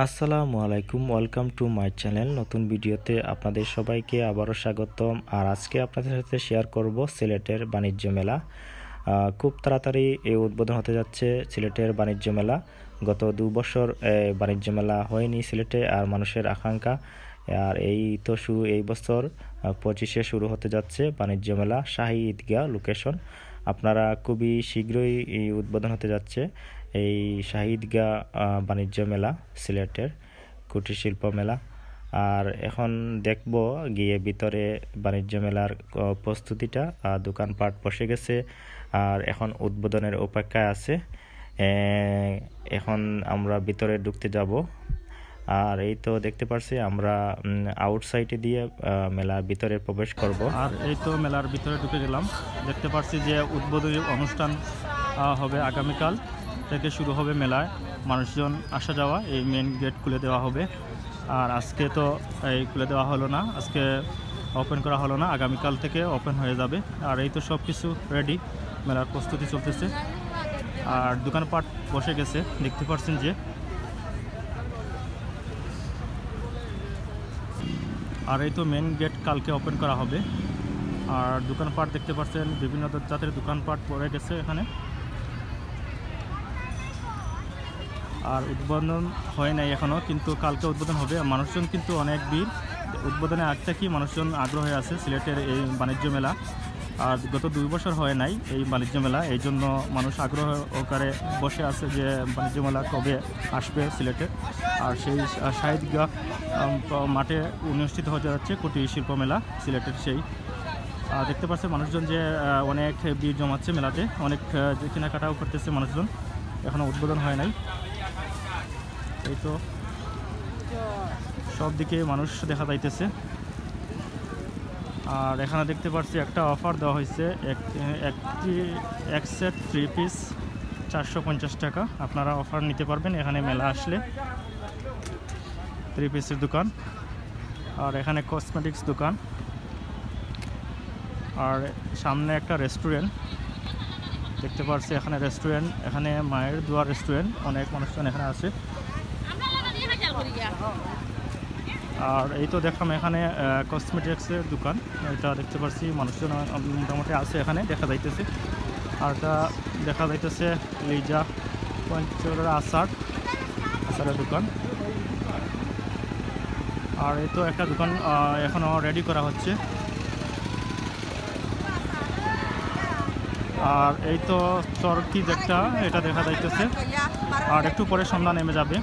আসসালামু আলাইকুম, welcome to my channel. নতুন ভিডিওতে আপনাদের সবাইকে আবারও স্বাগতম। আর আজকে আপনাদের সাথে শেয়ার করব সিলেটের বাণিজ্য মেলা। খুব তাড়াতাড়ি এই উদ্বোধন হতে যাচ্ছে সিলেটের বাণিজ্য মেলা। গত 2 বছর বাণিজ্য মেলা হয়নি সিলেটে, আর মানুষের আকাঙ্ক্ষা। আর এই বছর 25-এ শুরু হতে যাচ্ছে বাণিজ্য মেলা, শাহী ঈদগাহ লোকেশন। আপনারা খুবই শীঘ্রই এই উদ্বোধন হতে যাচ্ছে এই শাহী ঈদগাহ বাণিজ্য মেলা, সিলেটের কুটির শিল্প মেলা। আর এখন দেখব গিয়ে ভিতরে বাণিজ্য মেলার প্রস্তুতিটা। দোকানপাট বসে গেছে, আর এখন উদ্বোধনের অপেক্ষায় আছে। এখন আমরা ভিতরে ঢুকতে যাব। আর এই তো দেখতে পাচ্ছি আমরা আউটসাইডে দিয়ে মেলার ভিতরে প্রবেশ করব। আর এই তো মেলার ভিতরে ঢুকে গেলাম। দেখতে পাচ্ছি যে উদ্বোধনী অনুষ্ঠান হবে আগামীকাল থেকে শুরু হবে মেলায়। মানুষজন আসা যাওয়া, এই মেন গেট খুলে দেওয়া হবে। আর আজকে তো এই খুলে দেওয়া হলো না, আজকে ওপেন করা হলো না, আগামীকাল থেকে ওপেন হয়ে যাবে। আর এই তো সব কিছু রেডি, মেলার প্রস্তুতি চলতেছে। আর দোকানপাট বসে গেছে, দেখতে পাচ্ছেন যে। আর এই তো মেন গেট কালকে ওপেন করা হবে। আর দোকানপাট দেখতে পাচ্ছেন, বিভিন্ন জাতের দোকানপাট পড়ে গেছে এখানে। আর উদ্বোধন হয় নাই এখনও, কিন্তু কালকে উদ্বোধন হবে। মানুষজন কিন্তু অনেক ভিড়, উদ্বোধনের আগ থেকেই মানুষজন আগ্রহে আছে সিলেটের এই বাণিজ্য মেলা। আর গত 2 বছর হয় নাই এই বাণিজ্য মেলা, এই জন্য মানুষ আগ্রহ ওকারে বসে আছে যে বাণিজ্য মেলা কবে আসবে সিলেটে। আর সেই শাহী ঈদগাহ মাঠে অনুষ্ঠিত হতে যাচ্ছে কুটির শিল্প মেলা সিলেটের। সেই দেখতে পাচ্ছে মানুষজন যে অনেক ভিড় জমাচ্ছে মেলাতে, অনেক কেনাকাটাও করতেছে মানুষজন। এখনও উদ্বোধন হয় নাই। এই তো সব দিকে মানুষ দেখা যাইতেছে। আর এখানে দেখতে পাচ্ছি একটা অফার দেওয়া হয়েছে, এক সেট 3 পিস 450 টাকা। আপনারা অফার নিতে পারবেন এখানে মেলা আসলে। 3 পিসের দোকান। আর এখানে কসমেটিক্স দোকান। আর সামনে একটা রেস্টুরেন্ট দেখতে পাচ্ছি, এখানে রেস্টুরেন্ট, এখানে মায়ের দোয়া রেস্টুরেন্ট। অনেক মানুষজন এখানে আছে। আর এই তো দেখলাম এখানে কসমেটিক্সের দোকান, এটা দেখতে পাচ্ছি মানুষজন মোটামুটি আছে এখানে দেখা যাইতেছে। আর এটা দেখা যাইতেছে লিজা পঞ্চরের আচারের দোকান। আর এই তো একটা দোকান এখনও রেডি করা হচ্ছে। আর এই তো চরকি যেটা, এটা দেখা যাইতেছে। আর একটু পরে সন্ধ্যা নেমে যাবে।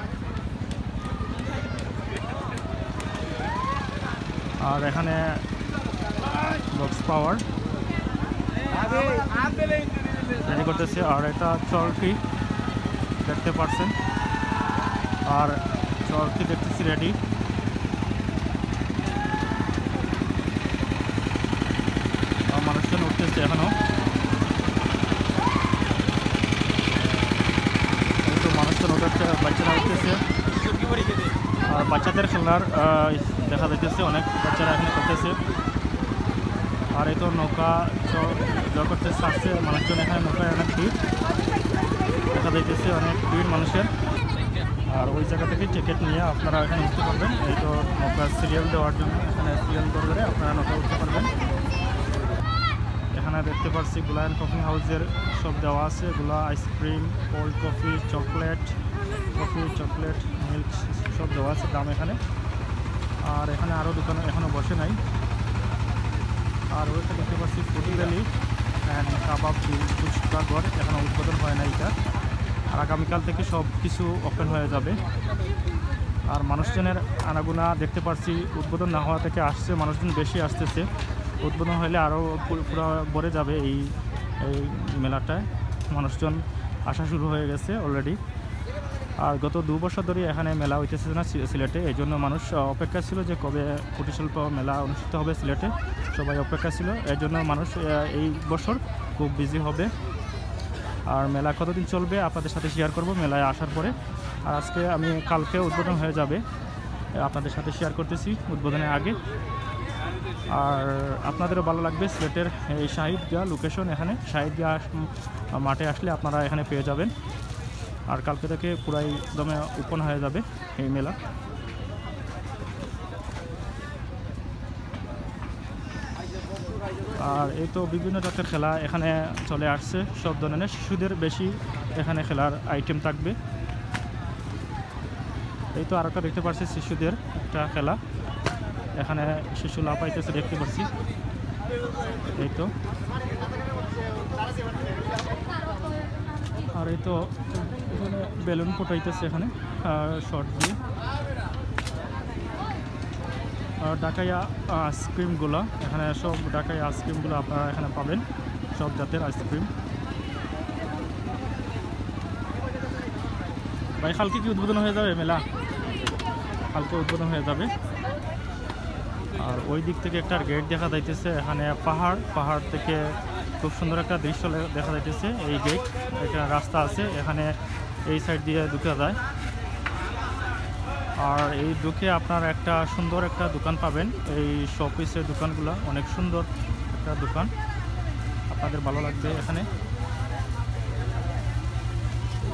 আর এখানে বক্স পাওয়ার রেডি করতেছে। আর এটা চরকি দেখতে পাচ্ছেন। আর চরকি দেখতেছি রেডি। মানুষজন উঠতেছে এখনো। মানুষজন উঠেছে, বাচ্চারা উঠতেছে। আর বাচ্চাদের খেলনার দেখা যাইতেছে, অনেক বাচ্চারা এখানে করতেছে। আর এই তো নৌকা করতেছে আসছে মানুষজন এখানে, নৌকায় অনেক ভিড় দেখা যাইতেছে, অনেক ভিড় মানুষের। আর ওই জায়গা থেকে টিকিট নিয়ে আপনারা এখানে উঠতে পারবেন। এই তো নৌকা সিরিয়াল দেওয়ার জন্য এখানে সিরিয়াল ধরে আপনারা নৌকা উঠতে পারবেন। এখানে দেখতে পাচ্ছি গুলায়ন কফি হাউসের সব দেওয়া আছে, এগুলো ice cream, cold coffee, chocolate, milk সব দেওয়া আছে দাম এখানে। আর এখানে আরও দোকান এখনও বসে নাই। আর ওইটা দেখতে পাচ্ছি ফুড ভ্যালি অ্যান্ড কাবাব ফুচকা ঘর, এখনও উদ্বোধন হয় না এটা। আর আগামীকাল থেকে সব কিছু ওপেন হয়ে যাবে। আর মানুষজনের আনাগোনা দেখতে পাচ্ছি, উদ্বোধন না হওয়া থেকে আসছে মানুষজন বেশি আসতেছে। উদ্বোধন হলে আরও পুরো ভরে যাবে এই মেলাটায়। মানুষজন আসা শুরু হয়ে গেছে অলরেডি। আর গত 2 বছর ধরে এখানে মেলা হইতেছে না সিলেটে, এই জন্য মানুষ অপেক্ষা ছিল যে কবে কুটির শিল্প মেলা অনুষ্ঠিত হবে সিলেটে। সবাই অপেক্ষা ছিল, এই জন্য মানুষ এই বছর খুব বিজি হবে। আর মেলা কতদিন চলবে আপনাদের সাথে শেয়ার করব মেলায় আসার পরে। আর আজকে আমি কালকে উদ্বোধন হয়ে যাবে, আপনাদের সাথে শেয়ার করতেছি উদ্বোধনের আগে। আর আপনাদেরও ভালো লাগবে সিলেটের এই শাহী ঈদগাহ লোকেশন। এখানে শাহী ঈদগাহ মাঠে আসলে আপনারা এখানে পেয়ে যাবেন। আর কালকে থেকে পুরাই দমে ওপেন হয়ে যাবে এই মেলা। আর এই তো বিভিন্ন জাতের খেলা এখানে চলে আসছে, সব ধরনের শিশুদের বেশি এখানে খেলার আইটেম থাকবে। এই তো আরেকটা দেখতে পাচ্ছি শিশুদের একটা খেলা, এখানে শিশু লাফাইতেছে দেখতে পাচ্ছি। এই তো আর এই তো এখানে বেলুন ফোটাইতেছে এখানে শর্ট দিয়ে। আর ঢাকাইয়া আইসক্রিমগুলো এখানে, সব ঢাকাইয়া আইসক্রিমগুলো আপনারা এখানে পাবেন, সব জাতের আইসক্রিম। ভাই কালকে কি উদ্বোধন হয়ে যাবে মেলা? কালকে উদ্বোধন হয়ে যাবে। আর ওই দিক থেকে একটা গেট দেখা যাইতেছে, এখানে পাহাড় থেকে খুব সুন্দর একটা দৃশ্য দেখা যাইতেছে। এই গেট, একটা রাস্তা আছে এখানে, এই সাইড দিয়ে ঢুকে যায়। আর এই ঢুকে আপনার একটা সুন্দর একটা দোকান পাবেন, এই শোপিসের দোকানগুলো অনেক সুন্দর একটা দোকান, আপনাদের ভালো লাগবে। এখানে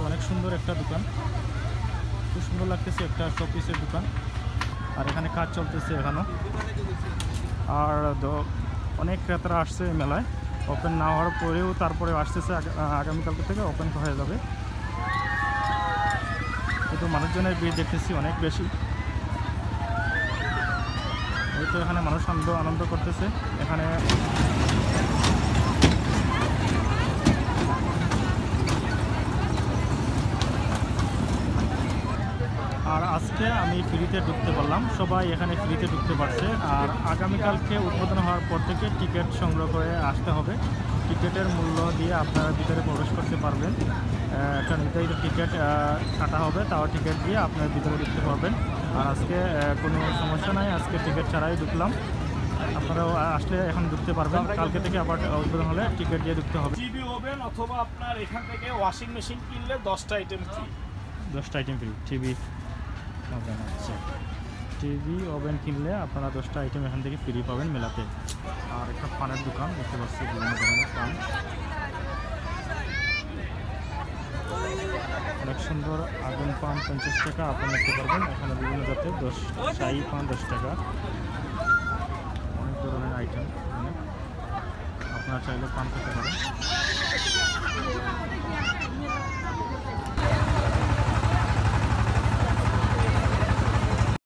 অনেক সুন্দর একটা দোকান, খুব সুন্দর লাগতেছে একটা শোপিসের দোকান। আর এখানে কাজ চলতেছে এখনো। আর অনেক ক্রেতারা আসছে এই মেলায়, ওপেন না হওয়ার পরেও তারপরে আসতেছে, আগামীকালকে থেকে ওপেন হয়ে যাবে। কিন্তু মানুষজনের ভিড় দেখতেছি অনেক বেশি। এই তো এখানে মানুষ আনন্দ করতেছে এখানে। আর আজকে আমি ফ্রিতে ঢুকতে পারলাম, সবাই এখানে ফ্রিতে ঢুকতে পারছে। আর আগামীকালকে উদ্বোধন হওয়ার পর থেকে টিকিট সংগ্রহ করে আসতে হবে। টিকিটের মূল্য দিয়ে আপনারা ভিতরে প্রবেশ করতে পারবেন। একটা নির্ধারিত টিকিট কাটা হবে, তাও টিকিট দিয়ে আপনারা ভিতরে ঢুকতে পারবেন। আর আজকে কোনো সমস্যা নাই, আজকে টিকিট ছাড়াই ঢুকলাম। আপনারাও আসলে এখন ঢুকতে পারবেন, কালকে থেকে আবার উদ্বোধন হলে টিকিট দিয়ে ঢুকতে হবে। টিভি ওভেন অথবা আপনার এখান থেকে ওয়াশিং মেশিন কিনলে 10টা আইটেম ফ্রি। 10টা আইটেম ফ্রি। টিভি ওভেন, আচ্ছা, টিভি ওভেন কিনলে আপনারা 10টা আইটেম এখান থেকে ফ্রি পাবেন মেলাতে। আর একটা পানের দোকান দেখতে পাচ্ছি, বিভিন্ন ধরনের পান, অনেক সুন্দর আগুন পান 50 টাকা আপনি নিতে পারবেন। এখানে বিভিন্ন জাতের শাহী পান 10 টাকা, অনেক ধরনের আইটেম আপনারা চাইলে পান খেতে পারেন।